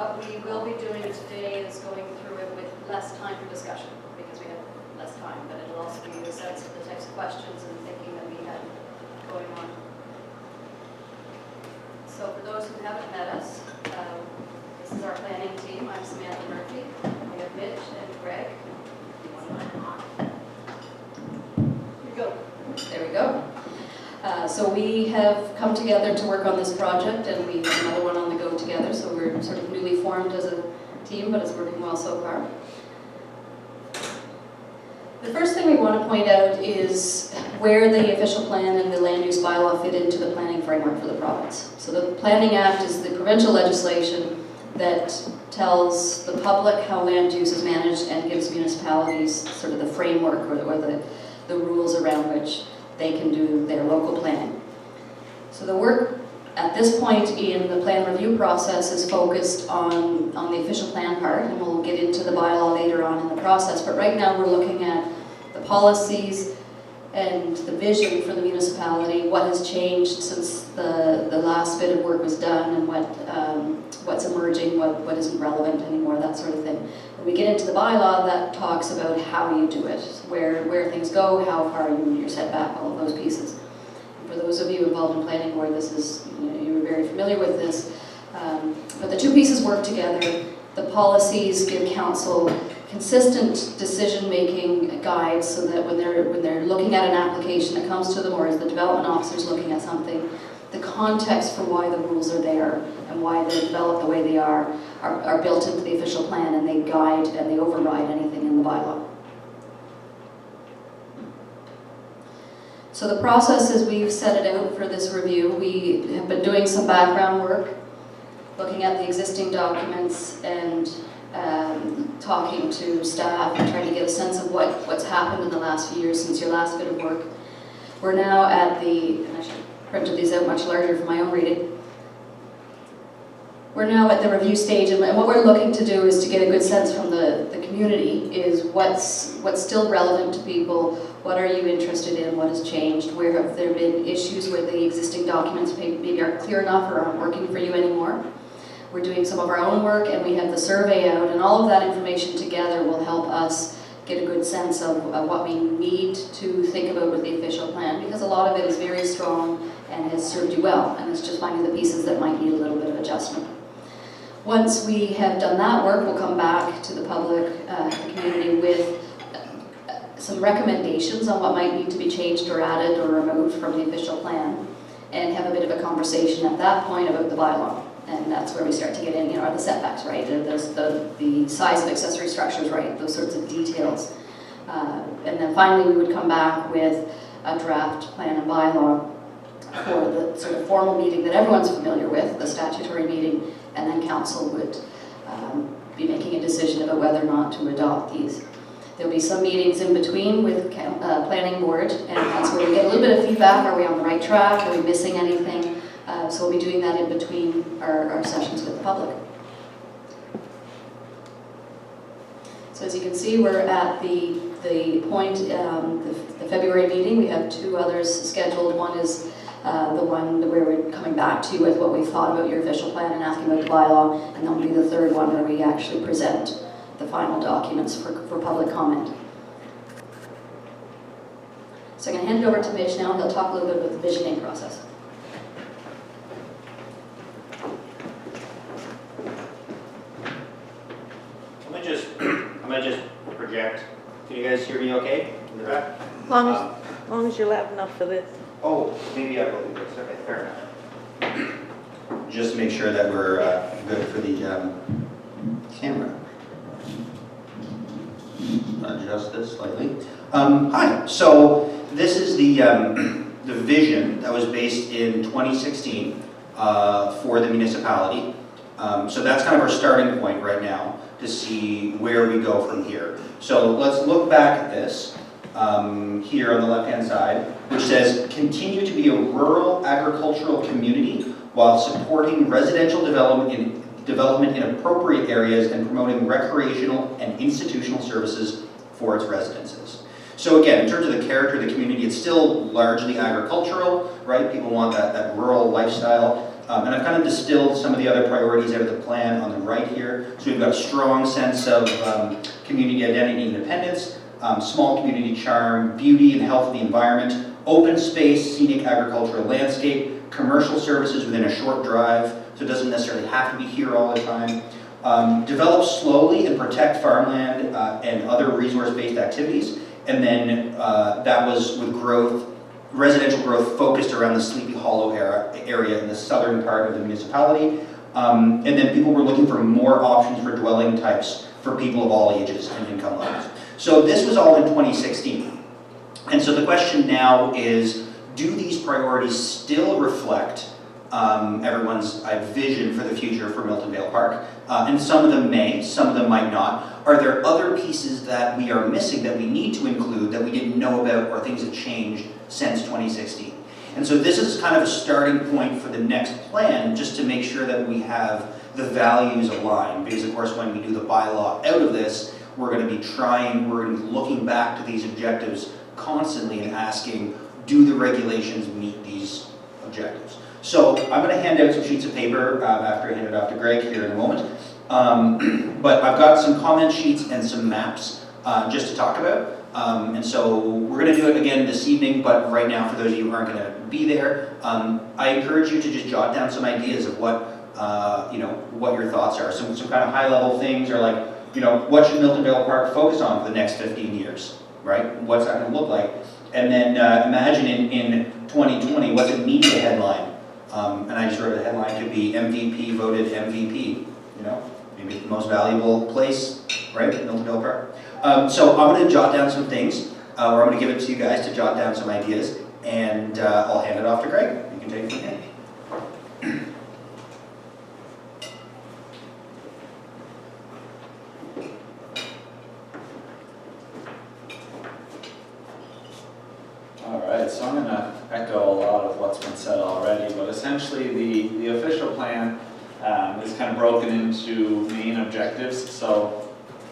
what we will be doing today is going through it with less time for discussion, because we have less time, but it'll also give you a sense of the types of questions and thinking that we had going on. So for those who haven't met us, this is our planning team. I'm Samantha Murphy. We have Mitch and Greg. Here we go. There we go. So we have come together to work on this project, and we have another one on the go together, so we're sort of newly formed as a team, but it's working well so far. The first thing we want to point out is where the official plan and the land use bylaw fit into the planning framework for the province. So the Planning Act is the provincial legislation that tells the public how land use is managed and gives municipalities sort of the framework or the rules around which they can do their local planning. So the work at this point in the plan review process is focused on the official plan part, and we'll get into the bylaw later on in the process, but right now we're looking at the policies and the vision for the municipality, what has changed since the last bit of work was done, and what's emerging, what isn't relevant anymore, that sort of thing. When we get into the bylaw, that talks about how you do it, where things go, how far you're set back, all of those pieces. And for those of you involved in planning board, this is, you're very familiar with this, but the two pieces work together. The policies give council consistent decision-making guides so that when they're looking at an application that comes to them, or as the development officer's looking at something, the context for why the rules are there and why they're developed the way they are built into the official plan, and they guide and they override anything in the bylaw. So the process as we've set it out for this review, we have been doing some background work, looking at the existing documents and talking to staff and trying to get a sense of what's happened in the last few years since your last bit of work. We're now at the, and I should have printed these out much larger for my own reading. We're now at the review stage, and what we're looking to do is to get a good sense from the community is what's still relevant to people, what are you interested in, what has changed, where have there been issues where the existing documents maybe aren't clear enough or aren't working for you anymore. We're doing some of our own work, and we have the survey out, and all of that information together will help us get a good sense of what we need to think about with the official plan, because a lot of it is very strong and has served you well, and it's just finding the pieces that might need a little bit of adjustment. Once we have done that work, we'll come back to the public, the community, with some recommendations on what might need to be changed or added or removed from the official plan, and have a bit of a conversation at that point about the bylaw. And that's where we start to get in, are the setbacks right? There's the size of accessory structures right? Those sorts of details. And then finally we would come back with a draft plan and bylaw for the sort of formal meeting that everyone's familiar with, the statutory meeting, and then council would be making a decision about whether or not to adopt these. There'll be some meetings in between with planning board, and that's where we get a little bit of feedback. Are we on the right track? Are we missing anything? So we'll be doing that in between our sessions with the public. So as you can see, we're at the point, the February meeting. We have two others scheduled. One is the one where we're coming back to you with what we thought about your official plan and asking about the bylaw, and then will be the third one where we actually present the final documents for public comment. So I'm going to hand it over to Mitch now, and he'll talk a little bit about the visioning process. I'm gonna just project. Can you guys hear me okay in the back? As long as you're loud enough for this. Oh, maybe I will do this. Okay, fair enough. Just to make sure that we're good for the camera. Adjust this slightly. Hi. So this is the vision that was based in 2016 for the municipality. So that's kind of our starting point right now to see where we go from here. So let's look back at this here on the left-hand side, which says, continue to be a rural agricultural community while supporting residential development in appropriate areas and promoting recreational and institutional services for its residences. So again, in terms of the character of the community, it's still largely agricultural, right? People want that rural lifestyle. And I've kind of distilled some of the other priorities out of the plan on the right here. So we've got a strong sense of community identity and independence, small community charm, beauty and health of the environment, open space, scenic agricultural landscape, commercial services within a short drive, so it doesn't necessarily have to be here all the time. Develop slowly and protect farmland and other resource-based activities. And then that was with growth, residential growth focused around the Sleepy Hollow area in the southern part of the municipality. And then people were looking for more options for dwelling types for people of all ages and income levels. So this was all in 2016. And so the question now is, do these priorities still reflect everyone's vision for the future for Milton Vale Park? And some of them may, some of them might not. Are there other pieces that we are missing that we need to include that we didn't know about, or things have changed since 2016? And so this is kind of a starting point for the next plan, just to make sure that we have the values aligned. Because of course, when we do the bylaw out of this, we're going to be looking back to these objectives constantly and asking, do the regulations meet these objectives? So I'm going to hand out some sheets of paper after I hand it off to Greg here in a moment. But I've got some comment sheets and some maps just to talk about. And so we're going to do it again this evening, but right now, for those of you who aren't going to be there, I encourage you to just jot down some ideas of what what your thoughts are. Some kind of high-level things, or like, what should Milton Vale Park focus on for the next 15 years, right? What's that going to look like? And then imagine in 2020, what's a media headline? And I just wrote a headline, could be MVP voted MVP, maybe the most valuable place, right, Milton Vale Park. So I'm going to jot down some things, or I'm going to give it to you guys to jot down some ideas, and I'll hand it off to Greg. You can take it from here. Alright, so I'm going to echo a lot of what's been said already, but essentially the official plan is kind of broken into main objectives. So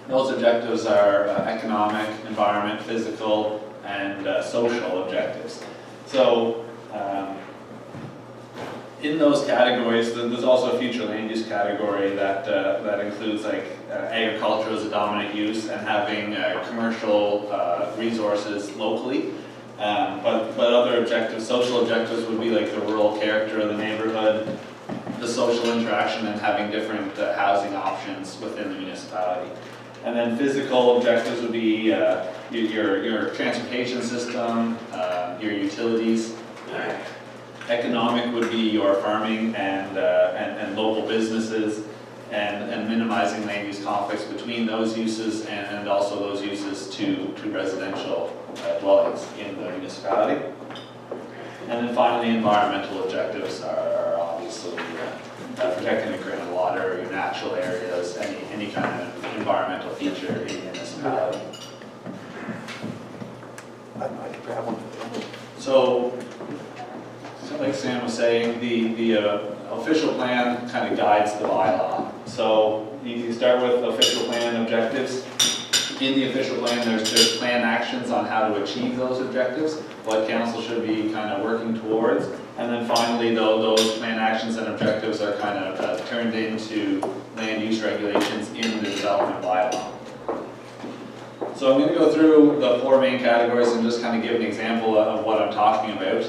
those objectives are economic, environment, physical, and social objectives. So in those categories, there's also a future land use category that includes like agriculture as a dominant use and having commercial resources locally. But other objectives, social objectives, would be like the rural character of the neighborhood, the social interaction, and having different housing options within the municipality. And then physical objectives would be your transportation system, your utilities. Economic would be your farming and local businesses, and minimizing land use conflicts between those uses and also those uses to residential dwellings in the municipality. And then finally, environmental objectives are obviously protecting the groundwater, your natural areas, any kind of environmental feature in the municipality. I could grab one. So like Sam was saying, the official plan kind of guides the bylaw. So you start with official plan objectives. In the official plan, there's plan actions on how to achieve those objectives, what council should be kind of working towards. And then finally, those plan actions and objectives are kind of turned into land use regulations in the development bylaw. So I'm going to go through the four main categories and just kind of give an example of what I'm talking about.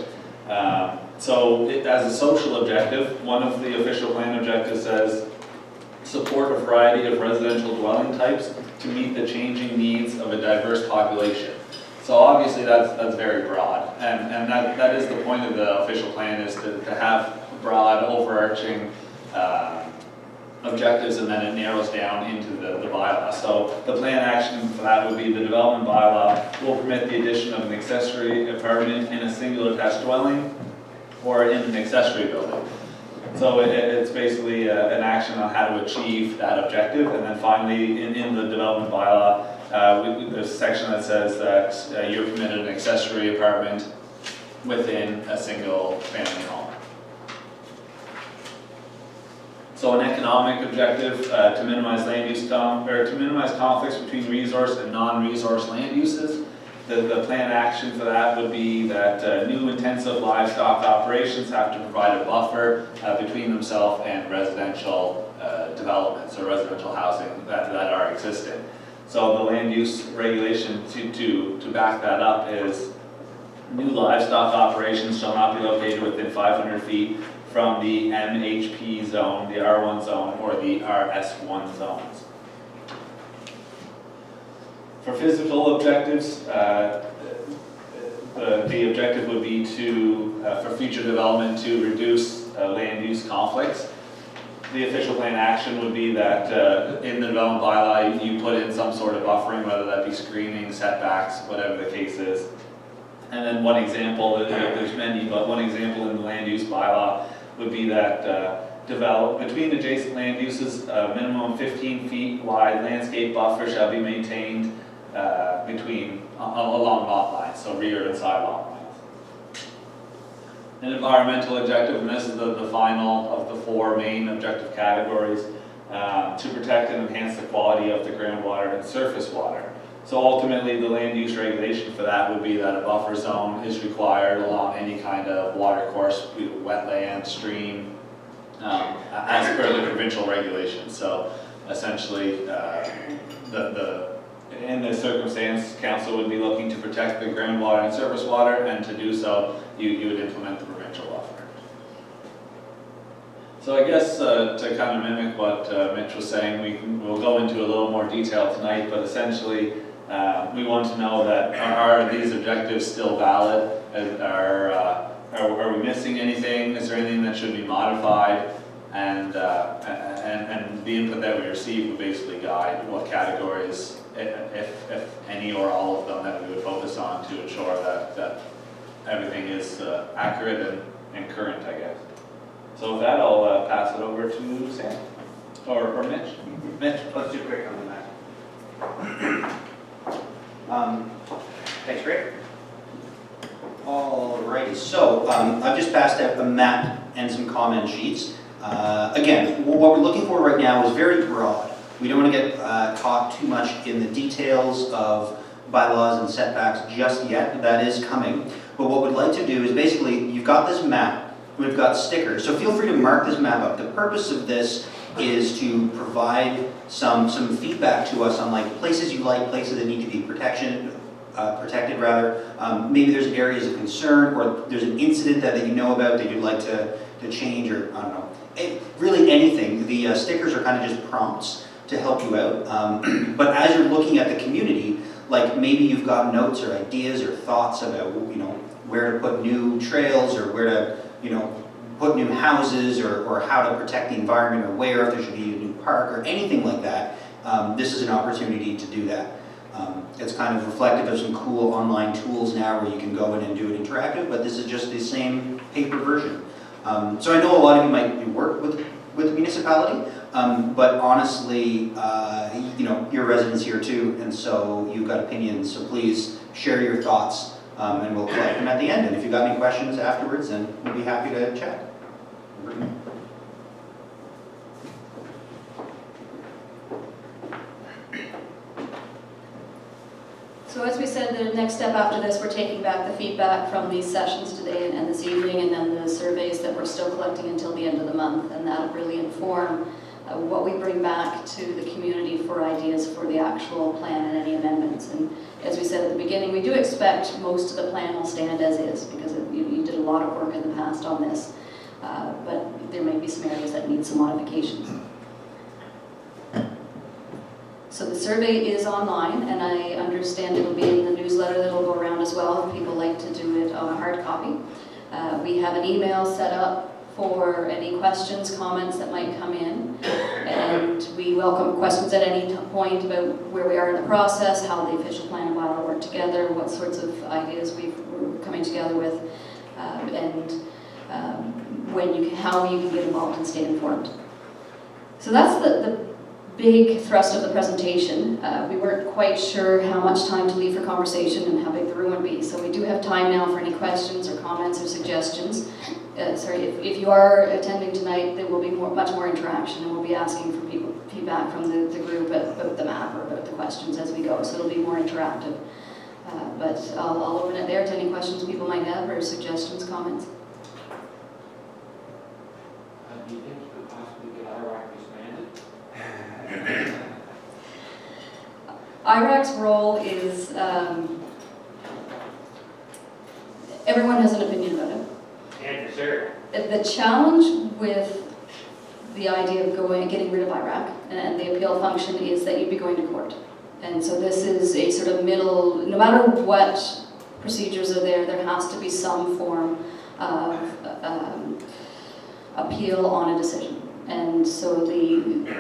As a social objective, one of the official plan objectives says, support a variety of residential dwelling types to meet the changing needs of a diverse population. So obviously that's very broad, and that is the point of the official plan, is to have broad, overarching objectives, and then it narrows down into the bylaw. So the plan action for that would be the development bylaw will permit the addition of an accessory apartment in a single attached dwelling or in an accessory building. So it's basically an action on how to achieve that objective. And then finally, in the development bylaw, there's a section that says that you're permitted an accessory apartment within a single family home. So an economic objective to minimize land use to minimize conflicts between resource and non-resource land uses. The plan action for that would be that new intensive livestock operations have to provide a buffer between themselves and residential developments or residential housing that are existing. So the land use regulation to back that up is new livestock operations shall not be located within 500 feet from the MHP zone, the R1 zone, or the RS1 zones. For physical objectives, the objective would be to, for future development, to reduce land use conflicts. The official plan action would be that in the development bylaw, you put in some sort of buffering, whether that be screening, setbacks, whatever the case is. And then one example, there's many, but one example in the land use bylaw would be that between adjacent land uses, a minimum 15 feet wide landscape buffer shall be maintained along lot lines, so rear and side lot lines. An environmental objective, and this is the final of the 4 main objective categories, to protect and enhance the quality of the groundwater and surface water. So ultimately, the land use regulation for that would be that a buffer zone is required along any kind of water course, wetland, stream, as per the provincial regulations. So essentially, in this circumstance, council would be looking to protect the groundwater and surface water, and to do so, you would implement the provincial buffer. So I guess to kind of mimic what Mitch was saying, we'll go into a little more detail tonight, but essentially, we want to know that are these objectives still valid? Are we missing anything? Is there anything that should be modified? And the input that we receive would basically guide what categories, if any or all of them, that we would focus on to ensure that everything is accurate and current, I guess. So with that, I'll pass it over to Sam, or Mitch. Mitch. Let's do quick on that. Thanks, Rick. Alrighty, so I've just passed out a map and some comment sheets. Again, what we're looking for right now is very broad. We don't want to get caught too much in the details of bylaws and setbacks just yet. That is coming. But what we'd like to do is basically, you've got this map, we've got stickers, so feel free to mark this map up. The purpose of this is to provide some feedback to us on like places you like, places that need to be protected rather. Maybe there's areas of concern, or there's an incident that you know about that you'd like to change, or I don't know. Really anything. The stickers are kind of just prompts to help you out. But as you're looking at the community, like maybe you've got notes or ideas or thoughts about, where to put new trails, or where to, put new houses, or how to protect the environment, or where if there should be a new park or anything like that. This is an opportunity to do that. It's kind of reflective of some cool online tools now where you can go in and do it interactive, but this is just the same paper version. So I know a lot of you might work with the municipality, but honestly, you're residents here too, and so you've got opinions, so please share your thoughts, and we'll collect them at the end. And if you've got any questions afterwards, then we'll be happy to chat. So as we said, the next step after this, we're taking back the feedback from these sessions today and this evening, and then the surveys that we're still collecting until the end of the month, and that'll really inform what we bring back to the community for ideas for the actual plan and any amendments. And as we said at the beginning, we do expect most of the plan will stand as is, because you did a lot of work in the past on this, but there may be some areas that need some modifications. So the survey is online, and I understand it'll be in the newsletter that'll go around as well if people like to do it on a hard copy. We have an email set up for any questions, comments that might come in, and we welcome questions at any point about where we are in the process, how the official plan and bylaw work together, what sorts of ideas we're coming together with, and how you can get involved and stay informed. So that's the big thrust of the presentation. We weren't quite sure how much time to leave for conversation and how big the room would be. So we do have time now for any questions or comments or suggestions. If you are attending tonight, there will be much more interaction, and we'll be asking for feedback from the group about the map or about the questions as we go. So it'll be more interactive. But I'll open it there to any questions people might have or suggestions, comments. Do you think you could possibly get IRAC disbanded? IRAC's role is, everyone has an opinion about it. And sir. The challenge with the idea of getting rid of IRAC and the appeal function is that you'd be going to court. And so this is a sort of middle, no matter what procedures are there, there has to be some form of appeal on a decision. And so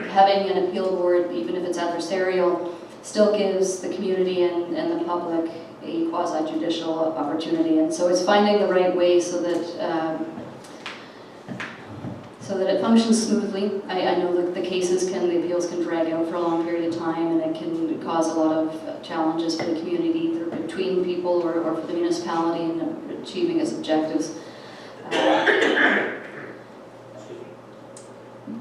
having an appeal board, even if it's adversarial, still gives the community and the public a quasi-judicial opportunity. And so it's finding the right way so that it functions smoothly. I know that the appeals can drag out for a long period of time, and it can cause a lot of challenges for the community, either between people or for the municipality in achieving its objectives.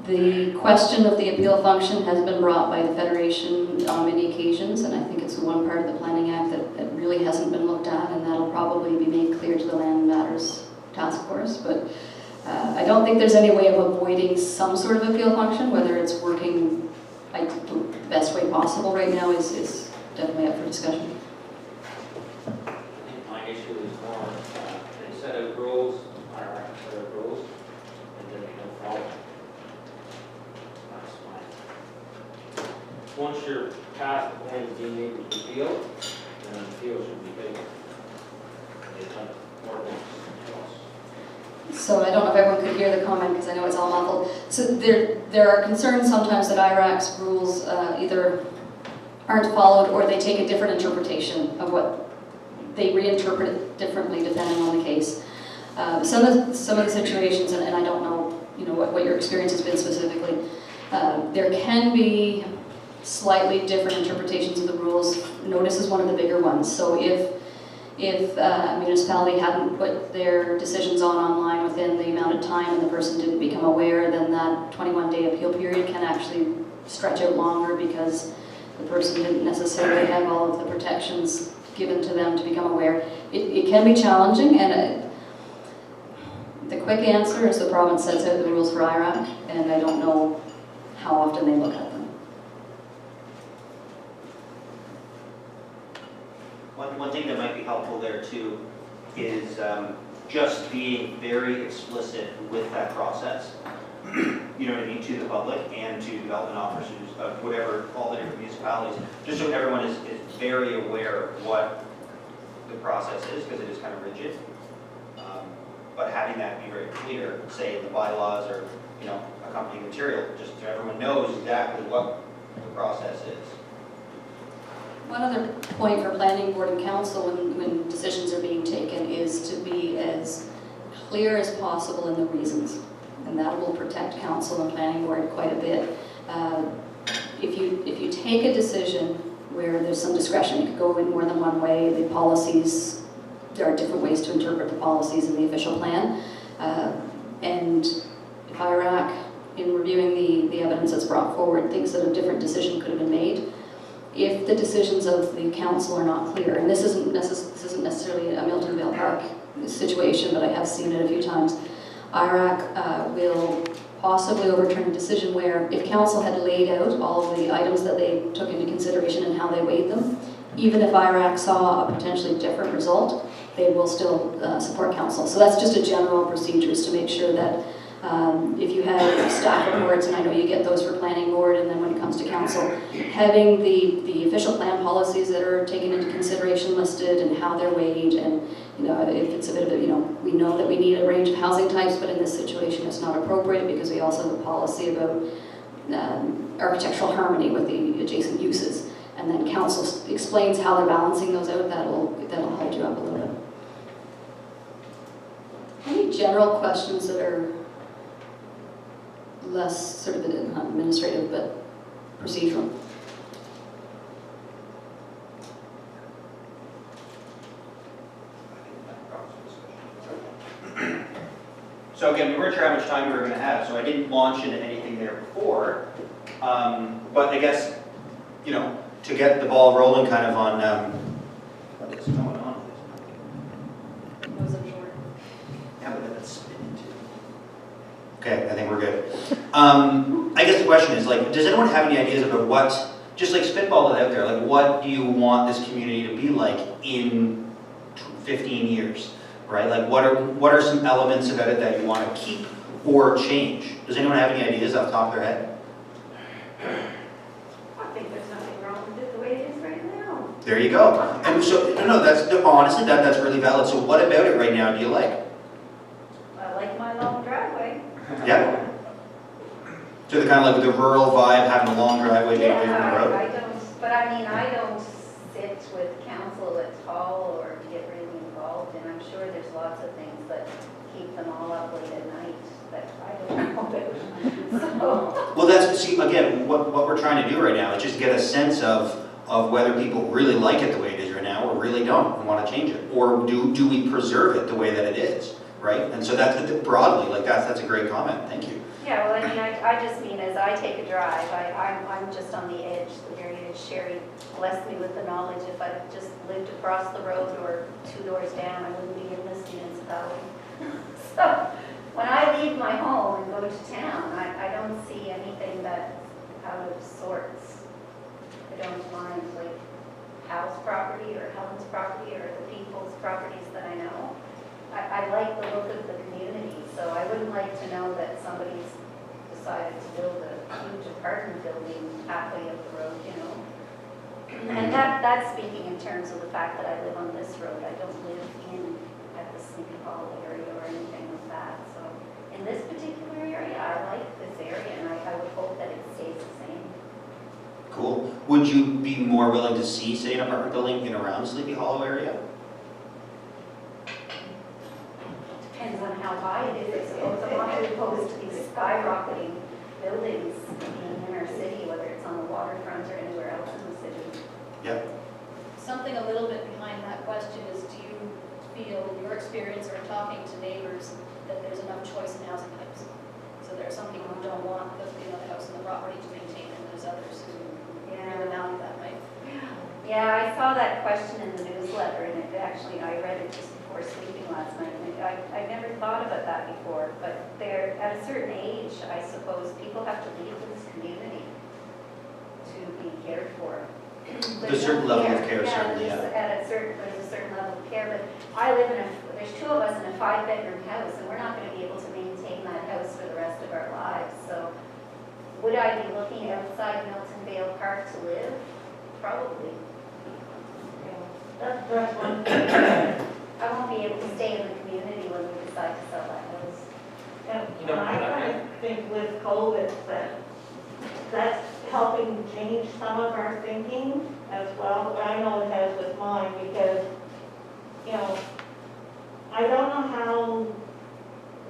The question of the appeal function has been brought by the Federation on many occasions, and I think it's one part of the Planning Act that really hasn't been looked at, and that'll probably be made clear to the Land Matters Task Force. But I don't think there's any way of avoiding some sort of appeal function. Whether it's working the best way possible right now is definitely up for discussion. I think my issue is more, they set out rules, IRAC set out rules, and then they don't follow them. That's fine. Once you're past the point of being able to appeal, then an appeal should be taken. They've done more than else. So I don't know if everyone could hear the comment because I know it's all muffled. So there are concerns sometimes that IRAC's rules either aren't followed or they take a different interpretation of what they reinterpret it differently depending on the case. Some of the situations, and I don't know, what your experience has been specifically. There can be slightly different interpretations of the rules. Notice is one of the bigger ones. So if a municipality hadn't put their decisions online within the amount of time and the person didn't become aware, then that 21-day appeal period can actually stretch out longer because the person didn't necessarily have all of the protections given to them to become aware. It can be challenging, and the quick answer is the province sets out the rules for IRAC, and I don't know how often they look at them. One thing that might be helpful there too is just being very explicit with that process. You know what I mean, to the public and to development officers of whatever, all the different municipalities, just so everyone is very aware of what the process is, because it is kind of rigid. But having that be very clear, say in the bylaws or accompanying material, just so everyone knows exactly what the process is. One other point for planning board and council when decisions are being taken is to be as clear as possible in the reasons, and that will protect council and planning board quite a bit. If you take a decision where there's some discretion, it could go in more than one way. The policies, there are different ways to interpret the policies in the official plan, and if IRAC, in reviewing the evidence that's brought forward, thinks that a different decision could have been made. If the decisions of the council are not clear, and this isn't necessarily a Milton Vale Park situation, but I have seen it a few times, IRAC will possibly overturn a decision where if council had laid out all of the items that they took into consideration and how they weighed them, even if IRAC saw a potentially different result, they will still support council. So that's just a general procedure, is to make sure that if you have staff reports, and I know you get those for planning board, and then when it comes to council, having the official plan policies that are taken into consideration listed and how they're weighed, and if it's a bit of we know that we need a range of housing types, but in this situation it's not appropriate because we also have a policy about architectural harmony with the adjacent uses, and then council explains how they're balancing those out. That'll hold you up a little bit. Any general questions that are less sort of not administrative but procedural? So again, we weren't sure how much time we were going to have, so I didn't launch into anything there before. But I guess, to get the ball rolling kind of on What is going on? Those are short. Yeah, but that's spinning too. Okay, I think we're good. I guess the question is, like, does anyone have any ideas about what, just like spitball it out there, like what do you want this community to be like in 15 years, right? Like what are some elements about it that you want to keep or change? Does anyone have any ideas off the top of their head? I think there's nothing wrong with it the way it is right now. There you go. And so, no, that's, honestly, that's really valid. So what about it right now do you like? I like my long driveway. Yeah? So the kind of like the rural vibe, having a long driveway, being away from the road? I don't, but I mean, I don't sit with council at all or get really involved, and I'm sure there's lots of things that keep them all up late at night that I don't know about. So, Well, that's, see, again, what we're trying to do right now is just get a sense of whether people really like it the way it is right now or really don't and want to change it. Or do we preserve it the way that it is, right? And so that's broadly, like that's a great comment, thank you. yeah, well, I mean, I just mean as I take a drive, I'm just on the edge, the very edge. Sherry blessed me with the knowledge if I just lived across the road or 2 doors down, I wouldn't be in this municipality. So when I leave my home and go to town, I don't see anything that's out of sorts. I don't mind like Hal's property or Helen's property or the people's properties that I know. I like the look of the community, so I wouldn't like to know that somebody's decided to build a huge apartment building halfway up the road, you know. And that's speaking in terms of the fact that I live on this road. I don't live at the Sleepy Hollow area or anything like that. So in this particular area, I like this area, and I would hope that it stays the same. Cool. Would you be more willing to see, say, an apartment building in around Sleepy Hollow area? Depends on how high it is, I suppose. I'm not really opposed to these skyrocketing buildings in our city, whether it's on the waterfront or anywhere else in the city. Yeah. Something a little bit behind that question is, do you feel, your experience or talking to neighbors, that there's enough choice in housing types? So there are some people who don't want the house and the property to maintain, and there's others who really value that, right? Yeah, I saw that question in the newsletter, and it actually, I read it just before sleeping last night. And I never thought about that before, but there, at a certain age, I suppose, people have to leave this community to be cared for. There's a certain level of care, certainly, yeah. There's a certain level of care, but I live there's 2 of us in a 5-bedroom house, and we're not going to be able to maintain that house for the rest of our lives. So would I be looking outside Milton Vale Park to live? Probably. That's one. I won't be able to stay in the community when we decide to sell that house. And I kind of think with COVID that's helping change some of our thinking as well. I know it has with mine because, you know, I don't know how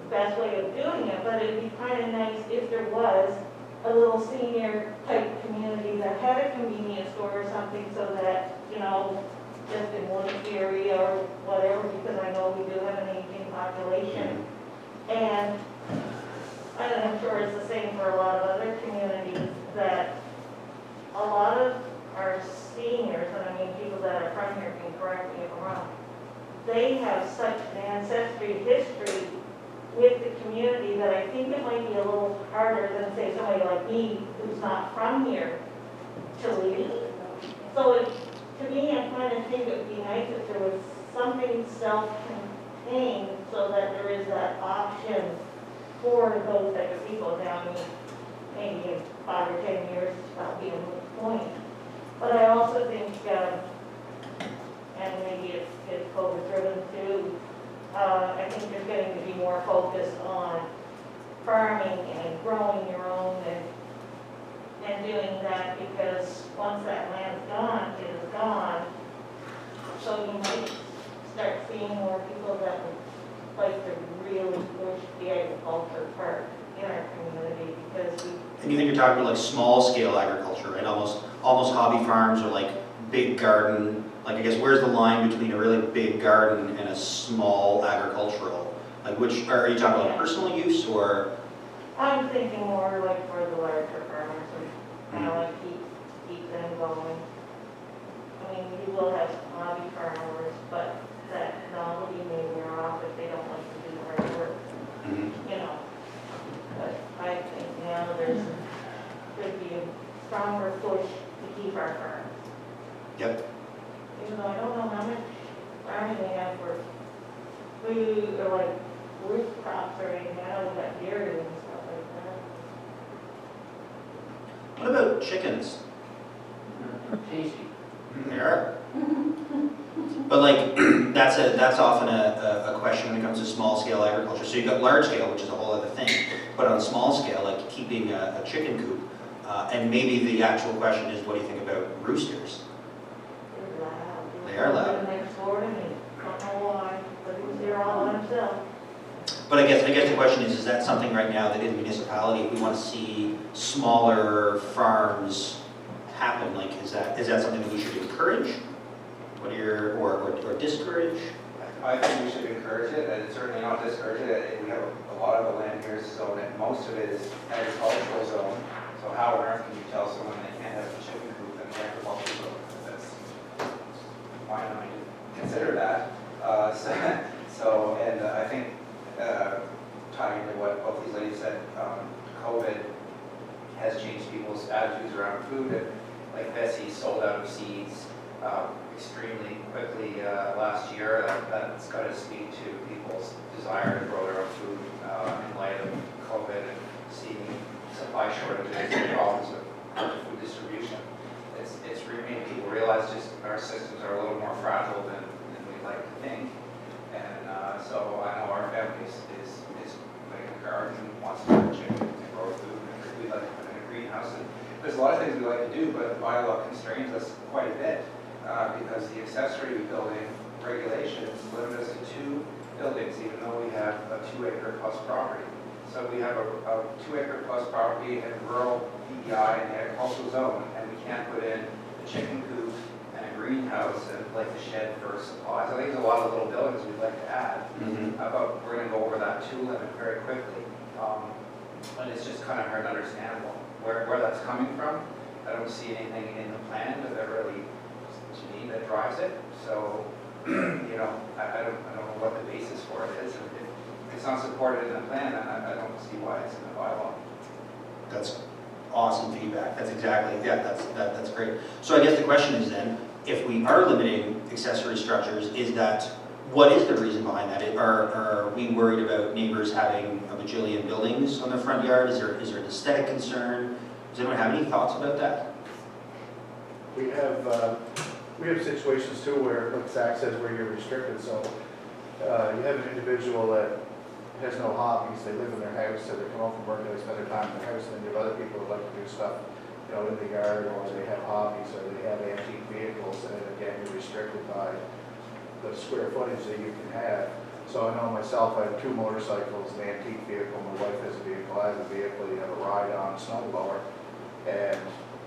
the best way of doing it, but it'd be kind of nice if there was a little senior type community that had a convenience store or something so that, you know, just in one area or whatever, because I know we do have an aging population. And I'm sure it's the same for a lot of other communities, that a lot of our seniors, and I mean people that are from here can correct me if I'm wrong, they have such an ancestry history with the community that I think it might be a little harder than, say, somebody like me who's not from here to leave. So to me, I kind of think it would be nice if there was something self-contained so that there is that option for those type of people. Now, I mean, maybe in 5 or 10 years, that'll be a moot point. But I also think, and maybe it's COVID-driven too, I think there's getting to be more focus on farming and growing your own and doing that, because once that land's gone, it is gone. So you might start seeing more people that would like to really push the agriculture part in our community, because we. And you think you're talking about like small scale agriculture, right? Almost hobby farms or like big garden. Like, I guess, where's the line between a really big garden and a small agricultural? Like, which, are you talking about personal use or? I'm thinking more like for the larger farmers, and kind of like keep them going. I I mean, you will have some hobby farmers, but that novelty may wear off if they don't like to do the hard work, Mhm. you know. But I think now could be a stronger push to keep our farms. Yep. Even though I don't know how much farming they have for food or like root crops or anything, I know we got dairy and stuff like that. What about chickens? Tasty. They are. But like, that's often a question when it comes to small scale agriculture. So you've got large scale, which is a whole other thing, but on small scale, like keeping a chicken coop, and maybe the actual question is, what do you think about roosters? They're loud. They are loud. They're next door to me, don't know why, but he was there all by himself. But I guess the question is that something right now that in the municipality, if we want to see smaller farms happen, like is that something that we should encourage? What are your, or discourage? I think we should encourage it, and certainly not discourage it. We have a lot of the land here is zoned, and most of it is agricultural zone. So how on earth can you tell someone they can't have a chicken coop in the agricultural zone? That's, why not consider that? And I think, tying into what both these ladies said, COVID has changed people's attitudes around food. And like Bessie sold out of seeds extremely quickly last year. That's got to speak to people's desire to grow their own food in light of COVID and seeing supply shortages and problems with food distribution. It's made people realize just our systems are a little more fragile than we like to think. And so I know our family is like a garden, wants to have chicken and grow food, and we like to put in a greenhouse. And there's a lot of things we like to do, but the bylaw constrains us quite a bit because the accessory building regulations limit us to 2 buildings, even though we have a 2-acre plus property. So we have a 2-acre plus property in rural PEI and agricultural zone, and we can't put in a chicken coop and a greenhouse and like the shed for supplies. I think there's a lot of little buildings we'd like to add, but we're going to go over that 2 limit very quickly. And it's just kind of hard to understand where that's coming from. I don't see anything in the plan that really, to me, that drives it. So, you know, I don't know what the basis for it is. If it's not supported in the plan, then I don't see why it's in the bylaw. That's awesome feedback. That's exactly, yeah, that's great. So I guess the question is then, if we are limiting accessory structures, what is the reason behind that? Are we worried about neighbors having a bajillion buildings on their front yard? Is there an aesthetic concern? Does anyone have any thoughts about that? We have situations too where, like Zach says, where you're restricted. So you have an individual that has no hobbies. They live in their house, so they come home from work and they spend their time in their house. And then you have other people who like to do stuff, you know, in the yard, or they have hobbies, or they have antique vehicles. And again, you're restricted by the square footage that you can have. So I know myself, I have 2 motorcycles, an antique vehicle. My wife has a vehicle. I have a vehicle. You have a ride-on snow blower, and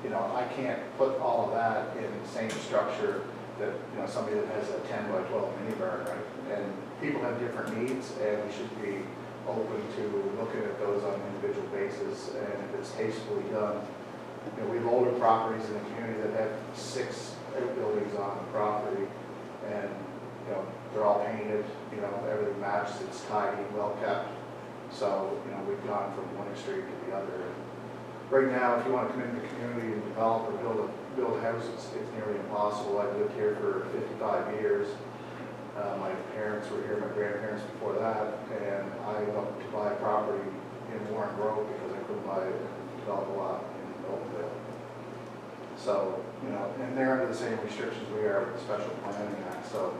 you know, I can't put all of that in the same structure that, you know, somebody that has a 10 by 12 mini barn, right? And people have different needs, and we should be open to looking at those on an individual basis. And if it's tastefully done, you know, we have older properties in the community that have 6 outbuildings on the property, and you know, they're all painted, you know, everything matches, it's tidy, well kept. So, you know, we've gone from one extreme to the other. Right now, if you want to come into the community and develop or build a house, it's nearly impossible. I've lived here for 55 years. My parents were here, my grandparents before that, and I looked to buy property in Warren Grove because I couldn't buy it and develop a lot in Oakville. So, you know, and they're under the same restrictions we are with the Special Planning Act. So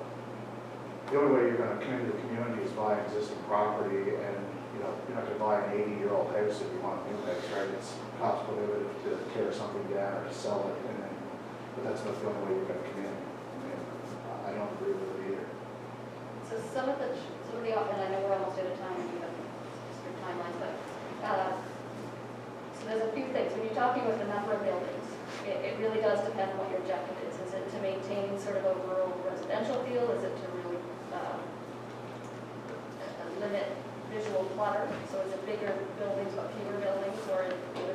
the only way you're going to come into the community is buy existing property, and you know, you're not going to buy an 80-year-old house if you want a new house, right? It's cost prohibitive to tear something down or to sell it, but that's not the only way you're going to come in. And I don't agree with it either. So some of the, and I know we're almost out of time, and we have strict timelines, but, so there's a few things. When you're talking about the number of buildings, it really does depend on what your objective is. Is it to maintain sort of a rural residential feel? Is it to really limit visual clutter? So is it bigger buildings but fewer buildings? Or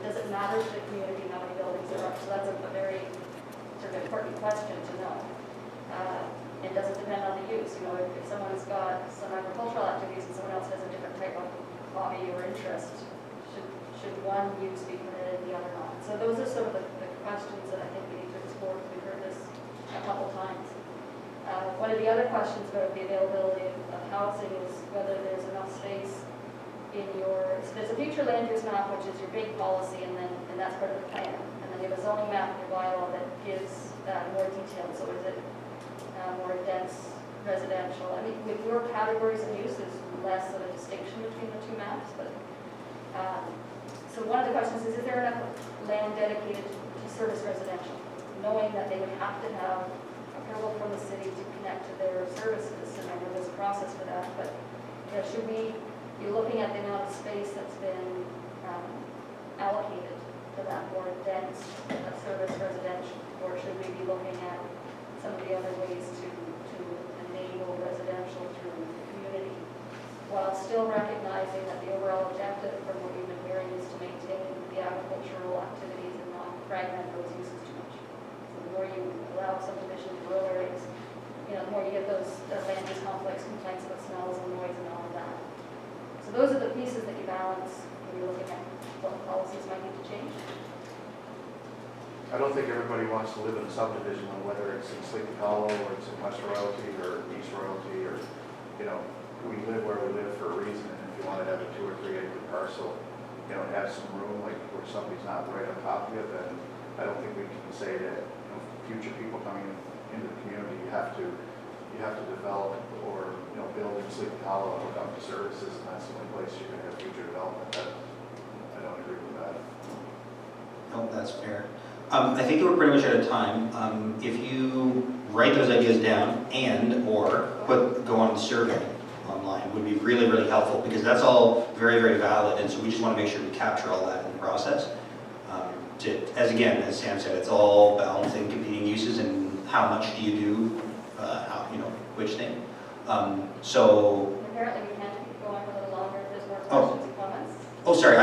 does it matter to the community how many buildings there are? So that's a very sort of important question to know. you know, if someone's got some agricultural activities and someone else has a different type of hobby or interest, should one use be permitted and the other not? So those are sort of the questions that I think we need to explore. We've heard this a couple times. One of the other questions about the availability of housing is whether there's enough space in your, so there's a future land use map, which is your big policy, and that's part of the plan. And then you have a zoning map in your bylaw that gives more detail. So is it more dense residential? I mean, with your categories of use, there's less of a distinction between the two maps, but so one of the questions is there enough land dedicated to service residential, knowing that they would have to have approval from the city to connect to their services, and I know there's a process for that, but you know, should we be looking at the amount of space that's been allocated to that more dense service residential, or should we be looking at some of the other ways to enable residential through the community, while still recognizing that the overall objective from what we've been hearing is to maintain the agricultural activities and not fragment those uses too much. So the more you allow subdivision in rural areas, you know, the more you get those land use complex complaints about smells and noise and all of that. So those are the pieces that you balance when you're looking at what policies might need to change. I don't think everybody wants to live in a subdivision, whether it's in Sleepy Hollow or it's in West Royalty or East Royalty, or, you know, we live where we live for a reason, and if you want to have a 2 or 3 acre parcel, you know, have some room, like where somebody's not right on top of you, then I don't think we can say that, you know, future people coming into the community, you have to develop or, you know, build in Sleepy Hollow and hook up to services, and that's the only place you're going to have future development. I don't agree with that. No, that's fair. I think we're pretty much out of time. If you write those ideas down or go on the survey online would be really, really helpful, because that's all very, very valid, and so we just want to make sure we capture all that in the process. As Sam said, it's all balancing competing uses and how much do you do, which thing. Apparently we can't keep going a little longer if there's more questions and comments. Oh, sorry,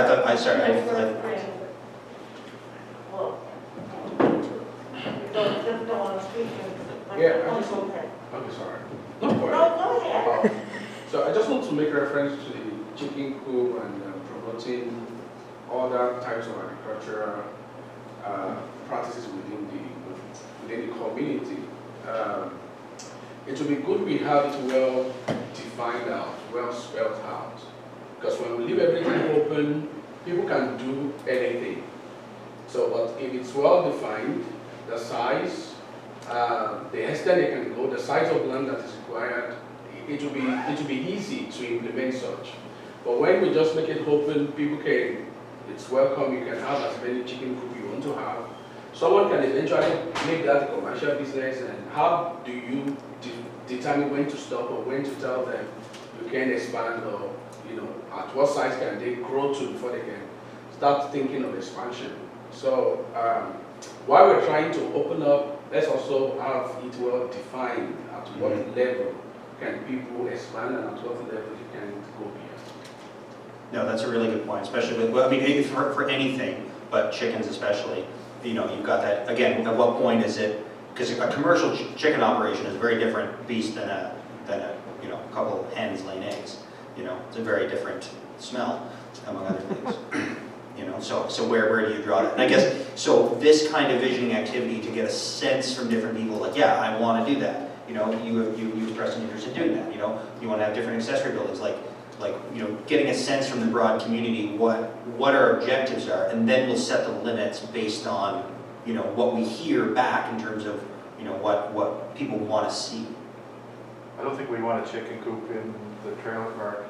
Well, just don't want to speak. Yeah, I Oh, just- okay. Okay, sorry. No No, problem. go ahead. So I just want to make reference to the chicken coop and promoting other types of agricultural practices within the community. It would be good we have it well defined out, well spelled out. Because when we leave everything open, people can do anything. So, but if it's well defined, the size, the extent they can go, the size of land that is required, it will be easy to implement such. But when we just make it open, people can, it's welcome, you can have as many chicken coop you want to have. Someone can eventually make that a commercial business, and how do you determine when to stop or when to tell them you can expand, or, you know, at what size can they grow to before they can start thinking of expansion. So while we're trying to open up, let's also have it well defined at what level can people expand and at what level they can go beyond. No, that's a really good point, especially with, well, I mean, for anything, but chickens especially. You know, you've got that, again, at what point is it, because a commercial chicken operation is a very different beast than a couple hens laying eggs. You know, it's a very different smell, among other things. You know, so where do you draw that? And I guess, so this kind of visioning activity to get a sense from different people, like, yeah, I want to do that. You know, you expressed an interest in doing that. You know, you want to have different accessory buildings, like getting a sense from the broad community what our objectives are, and then we'll set the limits based on what we hear back in terms of what people want to see. I don't think we want a chicken coop in the trailer park,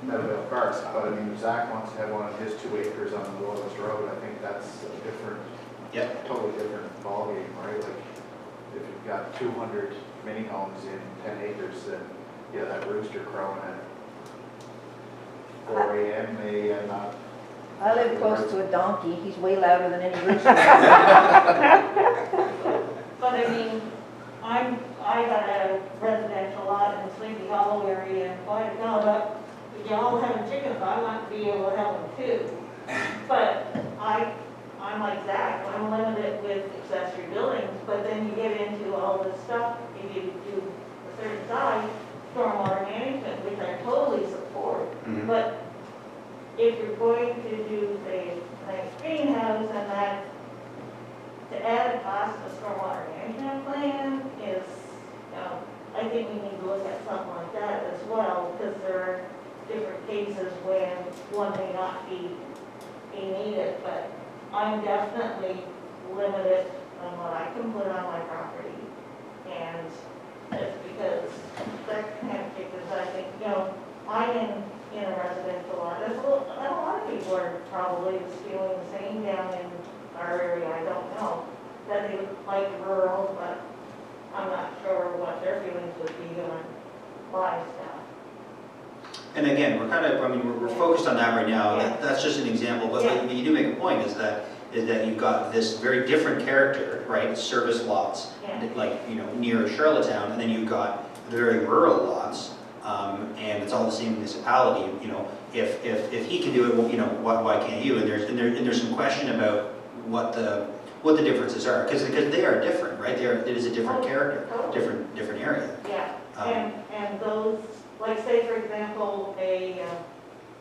Meadowvale Parks, but I mean, if Zach wants to have one of his 2 acres on the Loyalist Road, I think that's a different, totally different ballgame, right? Like, if you've got 200 mini homes in 10 acres, then yeah, that rooster crowing at 4 a.m. may not. I live close to a donkey, he's way louder than any rooster. But I mean, I got a residential lot in the Sleepy Hollow area, and quite now, but y'all having chickens, I want to be able to have them too. But I'm like Zach, I'm limited with accessory buildings, but then you get into all this stuff, if you do a certain to add a cost to stormwater management plan is, I think we need to look at something like that as well, because there are different cases when one may not be needed, but I'm definitely limited on what I can put on my property. And it's because that kind of because I think, I'm in a residential lot. There's a lot of people are probably feeling the same down in our area, I don't know, that they like rural, but I'm not sure what their feelings would be on livestock. And again, we're kind of, I mean, we're focused on that right now. Yeah. That's just an example, but Yeah. you do make a point, is that you've got this very different character, right? Service lots, Yeah. like, near Charlottetown, and then you've got very rural lots, and it's all the same municipality. If he can do it, well, why can't you? And there's some question about what the differences are, because they are different, right? It is a different character, Totally. different area. Yeah, and those, like say for example, I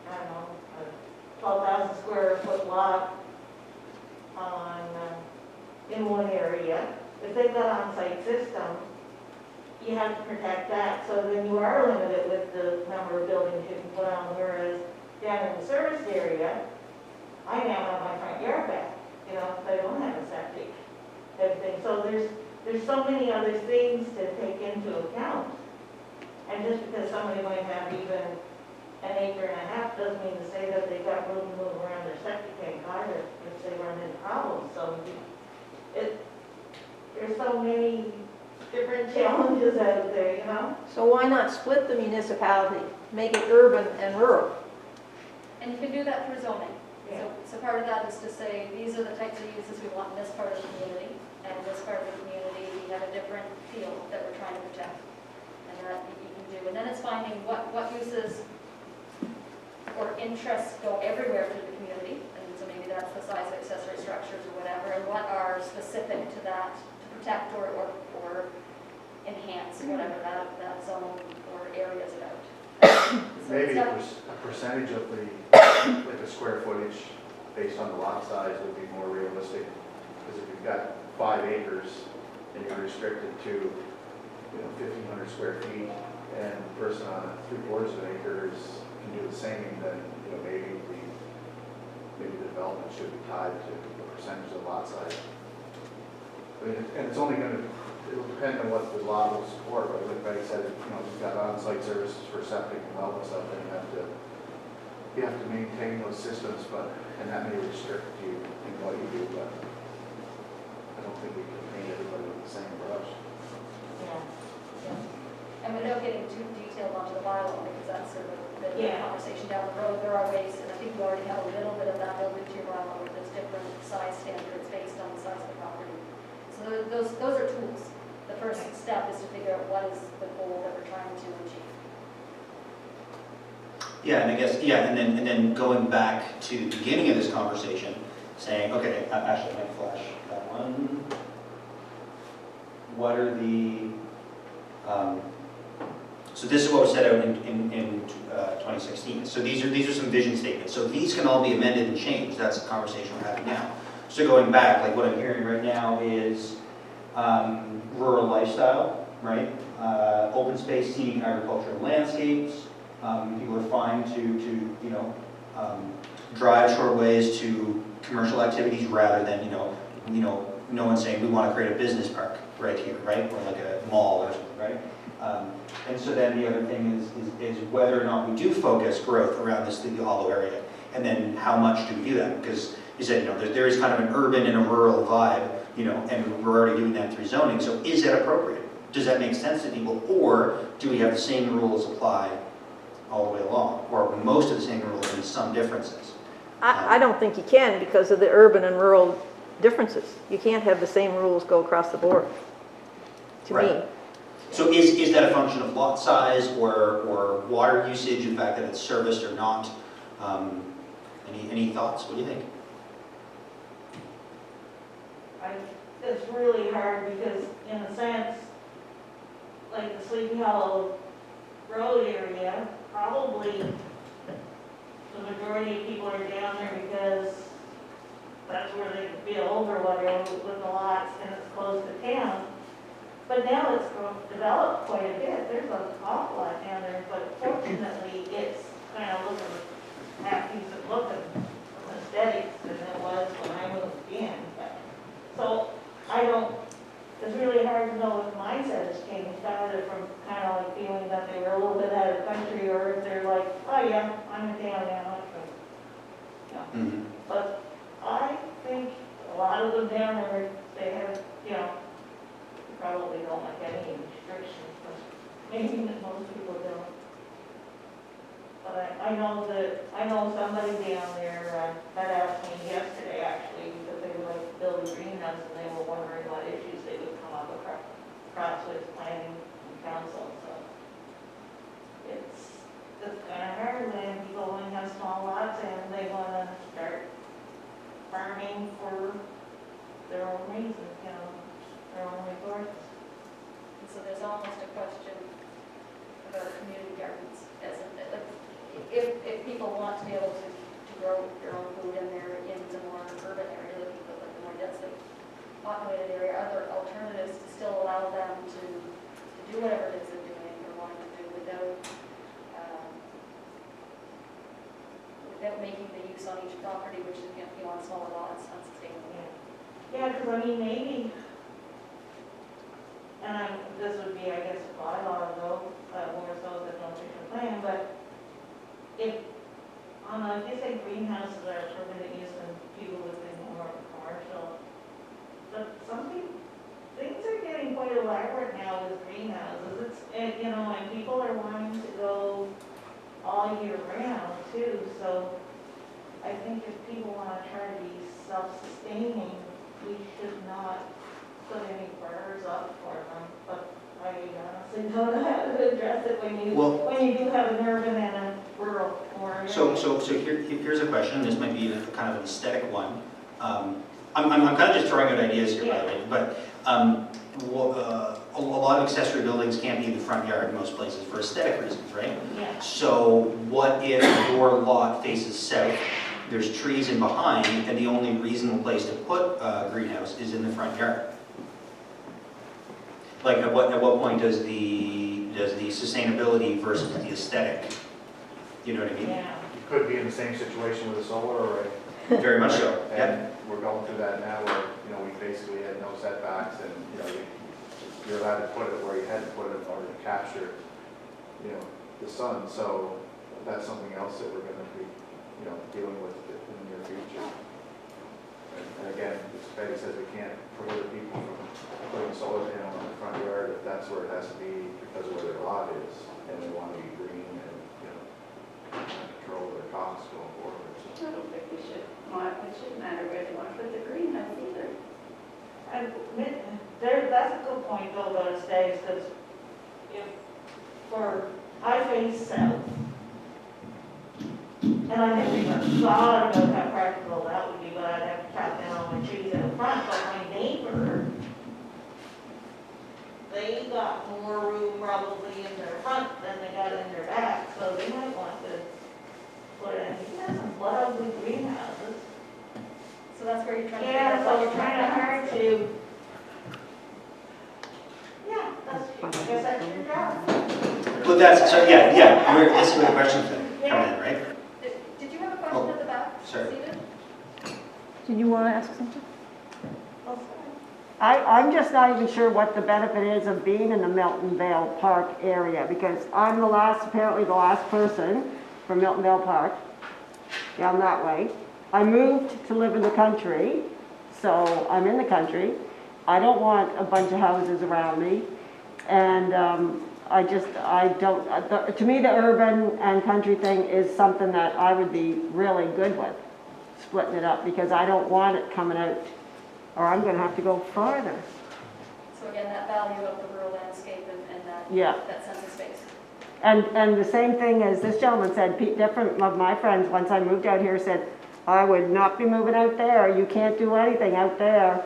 don't know, a 12,000 square foot lot on, in one area, if they've got on-site system, you have to protect that, so then you are limited with the number of buildings you can put on, whereas down in the service area, I now have my front yard back, if I don't have a septic, everything, so there's so many other things to take into account. And just because somebody might have even an acre and a half doesn't mean to say that they've got room to move around their septic tank either if they run into problems. So there's so many different challenges out there, So why not split the municipality, make it urban and rural? And you can do that through zoning. Yeah. So part of that is to say, these are the types of uses we want in this part of the community, and in this part of the community, we have a different field that we're trying to protect. And that you can do, and then it's finding what uses or interests go everywhere through the community, and so maybe that's the size of accessory structures or whatever, and what are specific to that, to protect or enhance whatever that zone or area is about. So Maybe it's a got- percentage of the, like the square footage based on the lot size would be more realistic. Because if you've got 5 acres and you're restricted to, 1,500 square feet, and the person on 3/4 of an acre can do the same, then, maybe the development should be tied to the percentage of lot size. And it's only it'll depend on what the lot will support, but like Betty said, you've got on-site services for septic and well and stuff, then you have to maintain those systems, and that may restrict you in what you do, but I don't think we can paint everybody with the same brush. Yeah. And without getting too detailed onto the bylaw, because that's sort of a bit of a Yeah. conversation down the road, there are ways, and I think we already have a little bit of that built into your bylaw, where there's different size standards based on the size of the property. So those are tools. The first step is to figure out what is the goal that we're trying to achieve. Yeah, and I guess, and then going back to the beginning of this conversation, saying, okay, actually, I might flash that one. What are the, so this is what was set out in 2016. So these are some vision statements. So these can all be amended and changed. That's the conversation we're having now. So going back, like what I'm hearing right now is rural lifestyle, right? Open space, scenic agricultural landscapes. People are fine to drive short ways to commercial activities rather than, no one's saying we want to create a business park right here, right? Or like a mall or something, right? And so then the other thing is whether or not we do focus growth around this Sleepy Hollow area, and then how much do we do that? Because you said, there is kind of an urban and a rural vibe, and we're already doing that through zoning. So is that appropriate? Does that make sense to people? Or do we have the same rules apply all the way along? Or most of the same rules and some differences? I don't think you can because of the urban and rural differences. You can't have the same rules go across the board, to me. Right. So is that a function of lot size or water usage, the fact that it's serviced or not? Any thoughts? What do you think? It's really hard because in a sense, like the Sleepy Hollow Road area, probably the majority of people are down there because that's where they build or whatever with a lot But now it's developed quite a bit, there's an awful lot down there, but fortunately, it's kind of looking, half decent looking from aesthetics than it was when I moved in. So, I don't, it's really hard to know if mindset has changed, either from kind of like feeling that they were a little bit out of the country, or if they're like, oh yeah, I'm in town now. Mhm. But I think a lot of them down there, they have, probably don't like any restrictions, but maybe most people don't. But I know somebody down there had asked me yesterday, actually, because they would like to build a greenhouse, and they were wondering what issues they would come up across with planning and council, so. It's kind of hard when people only have small lots and they want to start farming for their own reasons, their own resources. And so there's almost a question about community gardens, as if people want to be able to grow their own food in the more urban area, like the more densely populated area, are there alternatives to still allow them to do whatever it is they're doing or wanting to do without making the use on each property, which is, on smaller lots, unsustainable? Yeah, because I mean, maybe, and this would be, I guess, a bylaw though, more so than an official plan, but if, if you say greenhouses are permitted use and people would think more commercial, but things are getting quite elaborate now with greenhouses. And people are wanting to go all year round too, so I think if people want to try to be self-sustaining, we should not put any bars up for them, but I honestly don't know how to address it when you do have an urban and a rural area. So here's a question, this might be kind of an aesthetic one. I'm kind of just throwing out ideas here, by the way, but a lot of accessory buildings can't be in the front yard in most places for aesthetic reasons, right? Yeah. So what if your lot faces south, there's trees in behind, and the only reasonable place to put a greenhouse is in the front yard? Like at what point does the sustainability versus the aesthetic, you know what I mean? Yeah. You could be in the same situation with a solar array. Very much so, yeah. And we're going through that now where, we basically had no setbacks and, you're allowed to put it where you had to put it in order to capture, the sun. So that's something else that we're going to be, dealing with in the near future. And again, as Betty says, we can't prohibit people from putting a solar panel in the front yard if that's where it has to be because of where their lot is and they want to be green and, control their costs going forward. I don't think it shouldn't matter where they want to put the greenhouse either. And that's a good point though about aesthetics, because I face south, and I never even thought about how practical that would be, but I'd have to chop down all my trees in the front, but my neighbor, they got more room probably in their front than they got in their back, so they might want to put in, he has some lovely greenhouses. So that's where you're trying to. Yeah, so we're trying hard to. Yeah, I guess that's your job. Well, that's, so this is where the questions come in, right? Did you have a question at the back? Sorry. Stephen? Did you want to ask something? I'm just not even sure what the benefit is of being in the Milton Vale Park area, because I'm apparently the last person from Milton Vale Park, down that way. I moved to live in the country, so I'm in the country. I don't want a bunch of houses around me, and to me the urban and country thing is something that I would be really good with, splitting it up, because I don't want it coming out, or I'm going to have to go farther. So again, that value of the rural landscape and that, Yeah. that sense of space. And the same thing as this gentleman said, different of my friends, once I moved out here, said, I would not be moving out there. You can't do anything out there.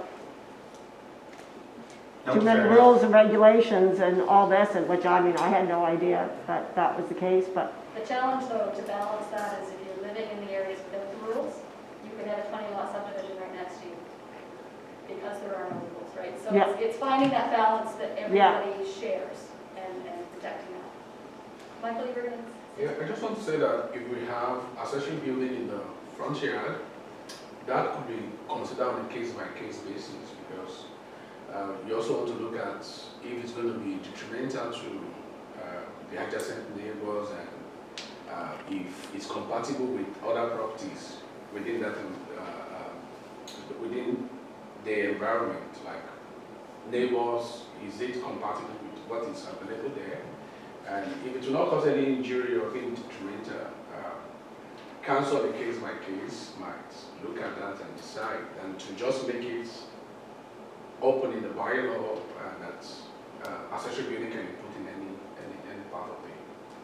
No, Too many fair enough. rules and regulations and all this, and which I had no idea that that was the case, but The challenge though to balance that is if you're living in the areas without the rules, you can have a 20 lot subdivision right next to you because there are no rules, right? right? So Yeah. it's finding that balance that Yeah. everybody shares and protecting that. Michael, you were going to? Yeah, I just want to say that if we have accessory building in the front yard, that could be considered on a case-by-case basis, because you also want to look at if it's going to be detrimental to the adjacent neighbors, and if it's compatible with other properties within that within the environment, like neighbors, is it compatible with what is available there? And if it will not cause any injury or any detrimental, council on a case by case might look at that and decide, and to just make it open in the bylaw, that accessory building can be put in any part of the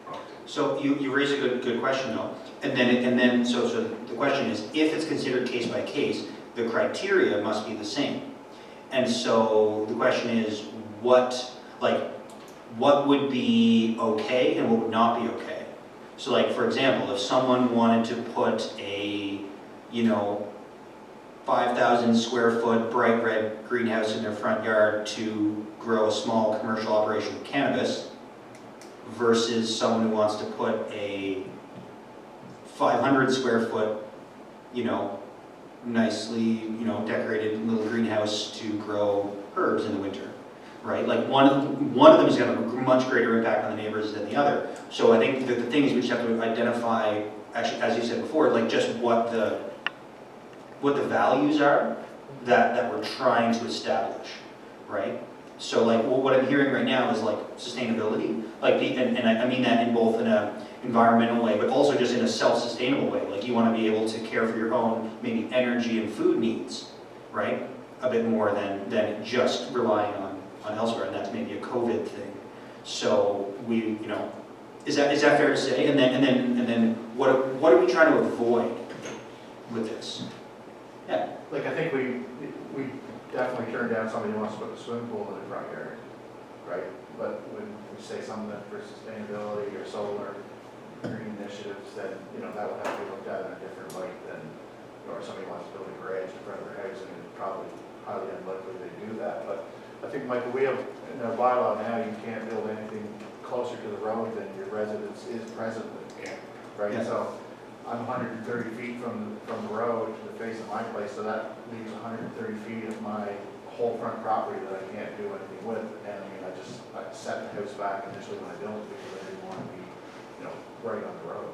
property. So you raise a good question though, and then so the question is, if it's considered case by case, the criteria must be the same, and so the question is, what would be okay and what would not be okay? So like, for example, if someone wanted to put a 5,000 square foot bright red greenhouse in their front yard to grow a small commercial operation of cannabis, versus someone who wants to put a 500 square foot, nicely, decorated little greenhouse to grow herbs in the winter, right? Like one of them is going to have a much greater impact on the neighbors than the other. So I think that the thing is we just have to identify, actually, as you said before, like just what the values are that we're trying to establish, right? So like what I'm hearing right now is like sustainability, and I mean that in both an environmental way, but also just in a self-sustainable way. Like you want to be able to care for your own maybe energy and food needs, right? A bit more than just relying on elsewhere, and that's maybe a COVID thing. So we, is that fair to say? And then what are we trying to avoid with this? Yeah. Like, I think we definitely turn down somebody who wants to put a swimming pool in the front yard, right? But when we say something that for sustainability or solar green initiatives, then, that would have to be looked at in a different light than, or somebody wants to build a garage in front of their house, and it's probably highly unlikely they do that. But I think, Michael, we have, in our bylaw now, you can't build anything closer to the road than your residence is presently, right? Yeah. So I'm 130 feet from the road to the face of my place, so that leaves 130 feet of my whole front property that I can't do anything with. And I set the house back initially when I built it because I didn't want to be, right on the road.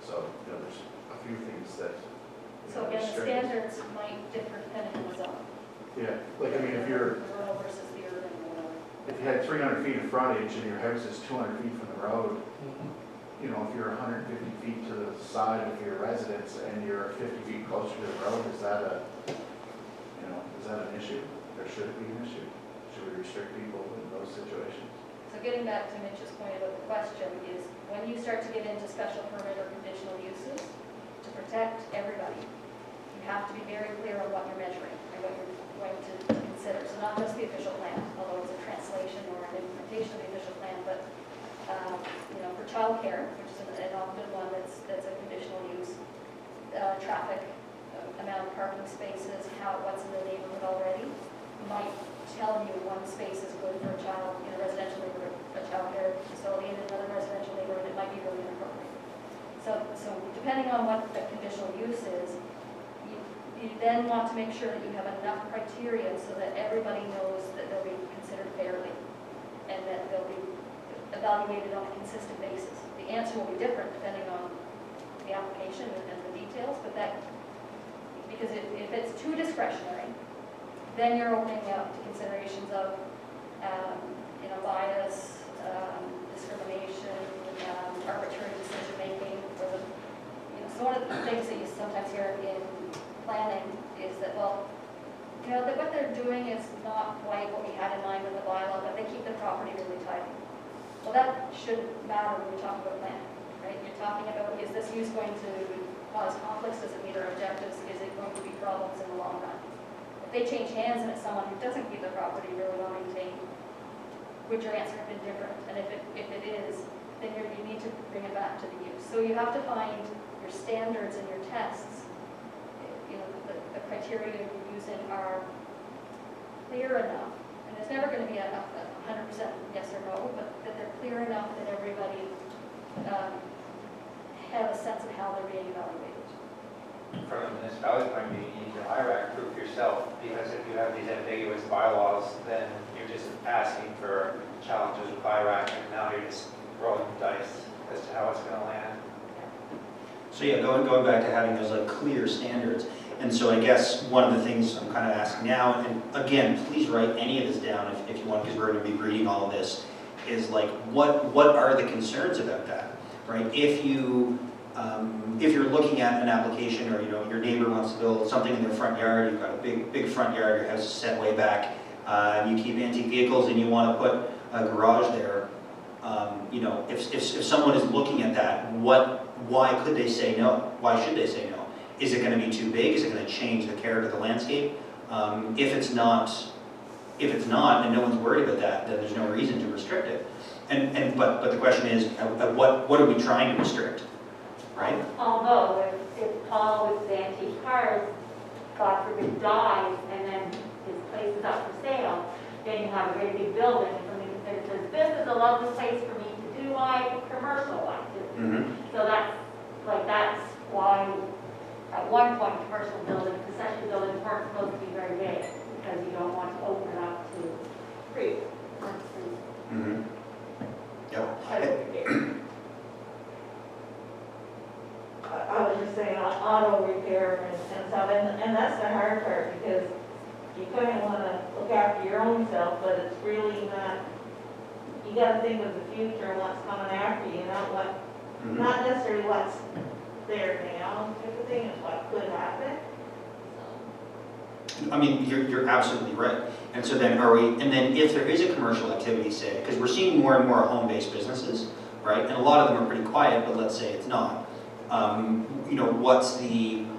So, there's a few things that. So again, the standards might differ depending on the zone. Yeah, like, if you're, The rural versus the urban or whatever. if you had 300 feet of frontage and your house is 200 feet from the road, if you're 150 feet to the side of your residence and you're 50 feet closer to the road, is that an issue? Or should it be an issue? Should we restrict people in those situations? So getting back to Mitch's point about the question is, when you start to get into special permit or conditional uses, to protect everybody, you have to be very clear on what you're measuring and what you're going to consider. So not just the official plan, although it's a translation or an implementation of the official plan, but for childcare, which is an often one that's a conditional use, traffic, amount of parking spaces, what's in the neighborhood already, might tell you one space is good for a child in a residential neighborhood, a childcare facility in another residential neighborhood, it might be really inappropriate. So depending on what the conditional use is, you then want to make sure that you have enough criteria so that everybody knows that they'll be considered fairly and that they'll be evaluated on a consistent basis. The answer will be different depending on the application and the details, but because if it's too discretionary, then you're opening up to considerations of bias, discrimination, arbitrary decision making. So one of the things that you sometimes hear in planning is that, that what they're doing is not quite what we had in mind with the bylaw, but they keep the property really tidy. Well, that shouldn't matter when you're talking about planning, right? You're talking about, is this use going to cause conflicts? Does it meet our objectives? Is it going to be problems in the long run? If they change hands and it's someone who doesn't keep the property really well maintained, would your answer have been different? And if it is, then you need to bring it back to the use. So you have to find your standards and your tests. The criteria you're using are clear enough, and there's never going to be a 100% yes or no, but that they're clear enough that everybody have a sense of how they're being evaluated. From a municipality point of view, you need to IRAC proof yourself, because if you have these ambiguous bylaws, then you're just asking for challenges with IRAC, and now you're just rolling the dice as to how it's gonna land. So yeah, going back to having those like clear standards. And so I guess one of the things I'm kind of asking now, and again, please write any of this down if you want, because we're going to be reading all of this, is like what are the concerns about that, right? If you're looking at an application, or your neighbor wants to build something in their front yard, you've got a big front yard, your house is set way back, you keep antique vehicles and you want to put a garage there, if someone is looking at that, why could they say no? Why should they say no? Is it going to be too big? Is it going to change the character of the landscape? If it's not, and no one's worried about that, then there's no reason to restrict it. But the question is, what are we trying to restrict, right? Although if Paul with his antique cars, God forbid, dies, and then his place is up for sale, then you have a very big building, and somebody says, this is a lovely place for me to do my commercial activity. Mm-hmm. So that's why, at one point, commercial buildings, accessory buildings weren't supposed to be very big, because you don't want to open it up to free. Mm-hmm. Yep. I was just saying, auto repair and stuff, and that's the hard part, because you kind of want to look after your own self, but it's really not, you got to think of the future, what's coming after you, not necessarily what's there now, everything is what could happen. I mean, you're absolutely right. And so then and then if there is a commercial activity, say, because we're seeing more and more home-based businesses, right? And a lot of them are pretty quiet, but let's say it's not.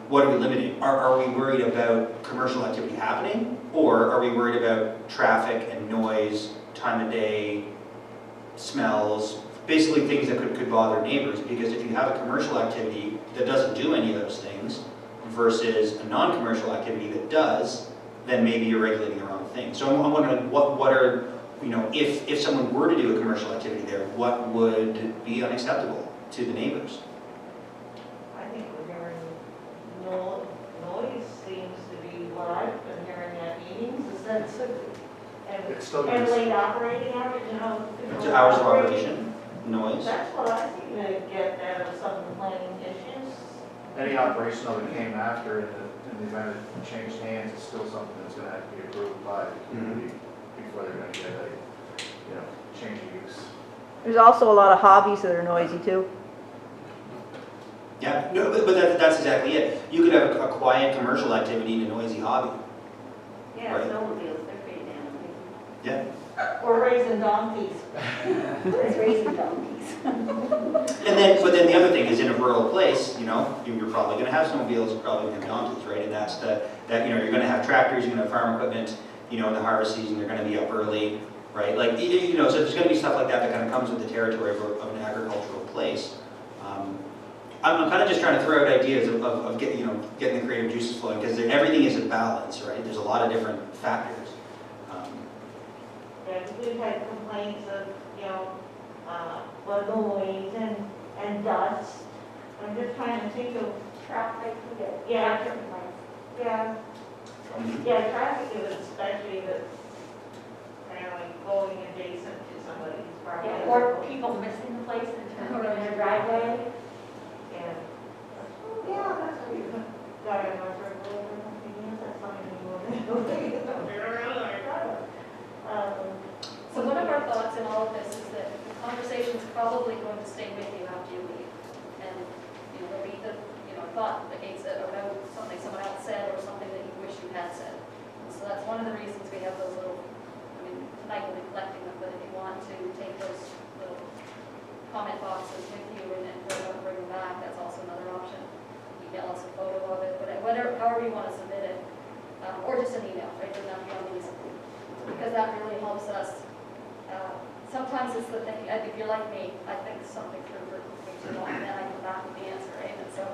What are we limiting? Are we worried about commercial activity happening? Or are we worried about traffic and noise, time of day, smells, basically things that could bother neighbors? Because if you have a commercial activity that doesn't do any of those things versus a non-commercial activity that does, then maybe you're regulating the wrong thing. So I'm wondering what are, if someone were to do a commercial activity there, what would be unacceptable to the neighbors? I think we're hearing noise seems to be what I've been hearing at meetings, is that It's still and gonna- late operating hours, To hours of operation, noise? That's what I seem to get out of some complaining issues. Any operation that came after, in the event it changed hands, it's still something that's gonna have to be approved by the community before they're gonna get a, change of use. There's also a lot of hobbies that are noisy too. Yeah, no, but that's exactly it. You could have a quiet commercial activity and a noisy hobby. Yeah, Right. snowmobiles, they're pretty damn amazing. Yeah. Or raising donkeys. It's raising donkeys. But then the other thing is, in a rural place, you're probably going to have snowmobiles, you're probably going to have donkeys, right? And that's you're going to have tractors, you're going to have farm equipment, in the harvest season, they're going to be up early, right? Like, so there's going to be stuff like that kind of comes with the territory of an agricultural place. I'm kind of just trying to throw out ideas of getting the creative juices flowing, because everything is a balance, right? There's a lot of different factors. Yeah, we've had complaints of, noise and dust. I'm just trying to think of traffic. Yeah, traffic is especially that's kind of like going adjacent to somebody's property. Yeah, or people missing the place and turning around their driveway. Yeah, that's what you got in our circle, that's something you want So one of our thoughts in all of this is that the conversation is probably going to stay with you after you leave. And, there'll be the, thought that Kate said about something someone else said or something that you wish you had said. And so that's one of the reasons we have those little, tonight we'll be collecting them, but if you want to take those little comment boxes with you and bring them back, that's also another option. Email us a photo of it, whatever, however you want to submit it, or just an email, right? Doesn't have to be on these, because that really helps us. Sometimes it's the thing, if you're like me, I think something through for too long, and then I come back with the answer, right? And so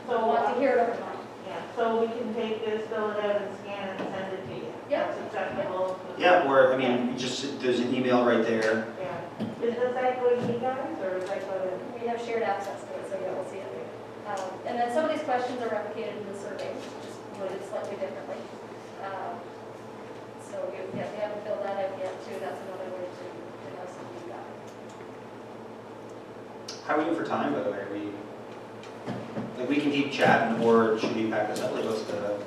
I want to hear it over time. Yeah, so we can take this, fill it out, and scan it, and send it to you. Yeah. That's acceptable. Yeah, or, I mean, just, there's an email right there. Yeah. Does that go to you guys, or does that go to? We have shared access to it, so yeah, we'll see it. And then some of these questions are replicated in the survey, just worded slightly differently. So if you haven't filled that out yet too, that's another way to have some feedback. How are we doing for time, by the way? We can keep chatting, or should we pack this up? Like, what's the?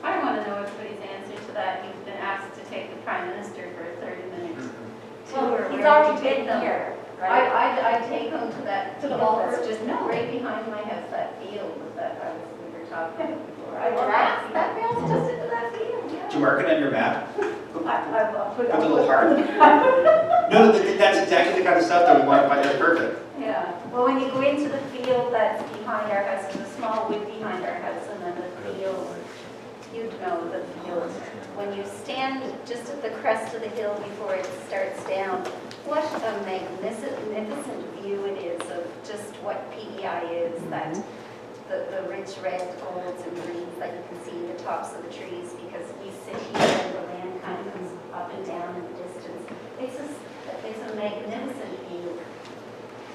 I want to know everybody's answer to that. You've been asked to take the Prime Minister for a 30-minute tour. He's Where already would you take been them? here, right? I'd take them to that, To the field ball that's field? just right behind my house, that field that we were talking about before. I Well, love that. That field's just into that field, Did yeah. you mark it on your map? I'll put With a little heart? No, that's exactly the kind of stuff that we want to find. That's perfect. Yeah, well, when you go into the field that's behind our house, there's a small wood behind our house, and then the field, you'd know the field. When you stand just at the crest of the hill before it starts down, what a magnificent view it is of just what PEI is, that the rich red, golds, and greens that you can see the tops of the trees, because we sit here and the land kind of goes up and down in the distance. It's a magnificent view.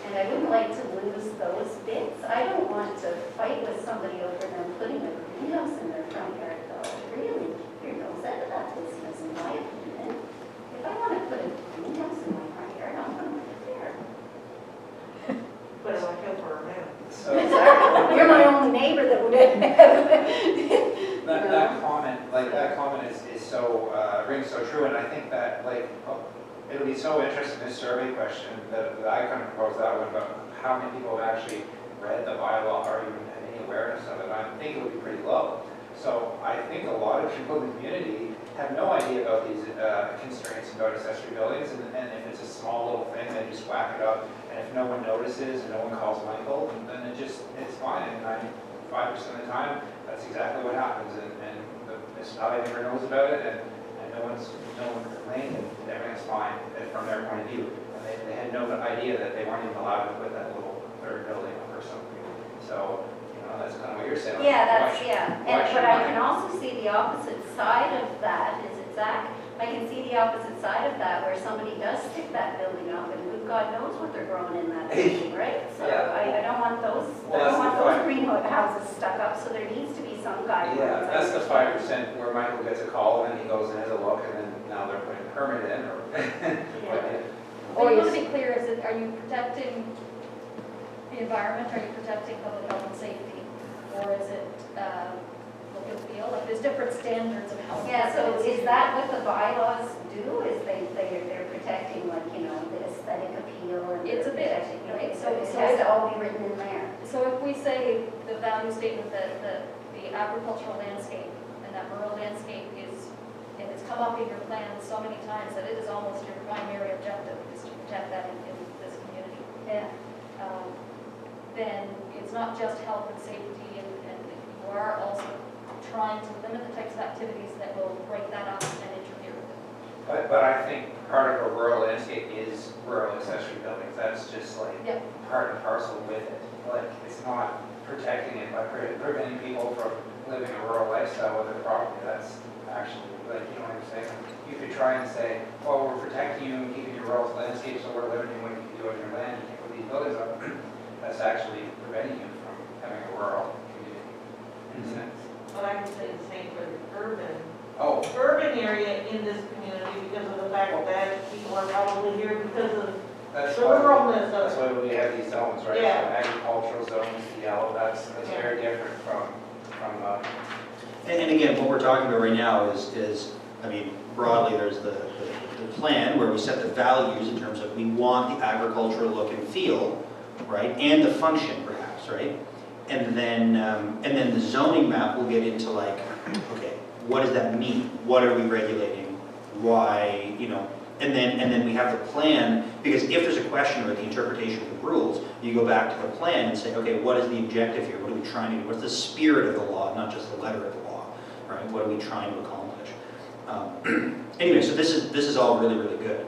And I wouldn't like to lose those bits. I don't want to fight with somebody over them putting a greenhouse in their front yard, though. Really, you're no set of that business, in my opinion. If I want to put a greenhouse in my front yard, I'm going to put it there. But I kill for a man. So You're my only neighbor that would have. that comment is so, rings so true, and I think that, it'll be so interesting, this survey question, that I kind of proposed that one, about how many people have actually read the bylaw or even have any awareness of it. I think it would be pretty low. So I think a lot of people in the community have no idea about these constraints about accessory buildings, and if it's a small little thing, they just whack it up, and if no one notices and no one calls Michael, then it's fine, and 95% of the time, that's exactly what happens, and the municipality never knows about it, and no one complained, and everything's fine from their point of view. And they had no idea that they weren't even allowed to put that little third building up or something. So, that's kind of what you're saying. Yeah, Why should but I I? can also see the opposite side of that, is it Zach? I can see the opposite side of that, where somebody does stick that building up, and good God knows what they're growing in that building, right? So Yeah. I don't want those, Well, I don't want that's the those point. greenhouses stuck up, so there needs to be some guidelines. Yeah, that's the 5% where Michael gets a call, and he goes and has a look, and then now they're putting a permit in, or. What you want to be clear is that, are you protecting the environment, are you protecting public health and safety? Or is it look and feel? Like there's different standards of health. Yeah, so is that what the bylaws do, is they're protecting, like, the aesthetic appeal and. It's a bit, protecting, right? So it has to all be written in there. So if we say the value statement that the agricultural landscape and that rural landscape is, and it's come up in your plan so many times that it is almost your primary objective is to protect that in this community. Yeah. Then it's not just health and safety, and you are also trying to limit the types of activities that will break that up and interfere with it. But I think part of a rural landscape is rural accessory buildings. That's just Yeah. part and parcel with it. It's not protecting it by preventing people from living a rural lifestyle with their property. That's actually, what I'm saying? You could try and say, well, we're protecting you and keeping your rural landscape, so we're limiting what you can do on your land. You can't put these buildings up. That's actually preventing you from having a rural community, in a sense. But I can say the same for the Oh, urban area in this community, because of the fact that people are probably here because of that's the why, ruralness that's of it. why we have these zones, right? Yeah. So agricultural zones, the yellow, that's Yeah. very different from And again, what we're talking about right now is broadly, there's the plan where we set the values in terms of we want the agricultural look and feel, right? And the function, perhaps, right? And then the zoning map will get into okay, what does that mean? What are we regulating? Why, and then we have the plan, because if there's a question about the interpretation of the rules, you go back to the plan and say, okay, what is the objective here? What are we trying to do? What's the spirit of the law, not just the letter of the law, right? What are we trying to accomplish? Anyway, so this is all really, really good.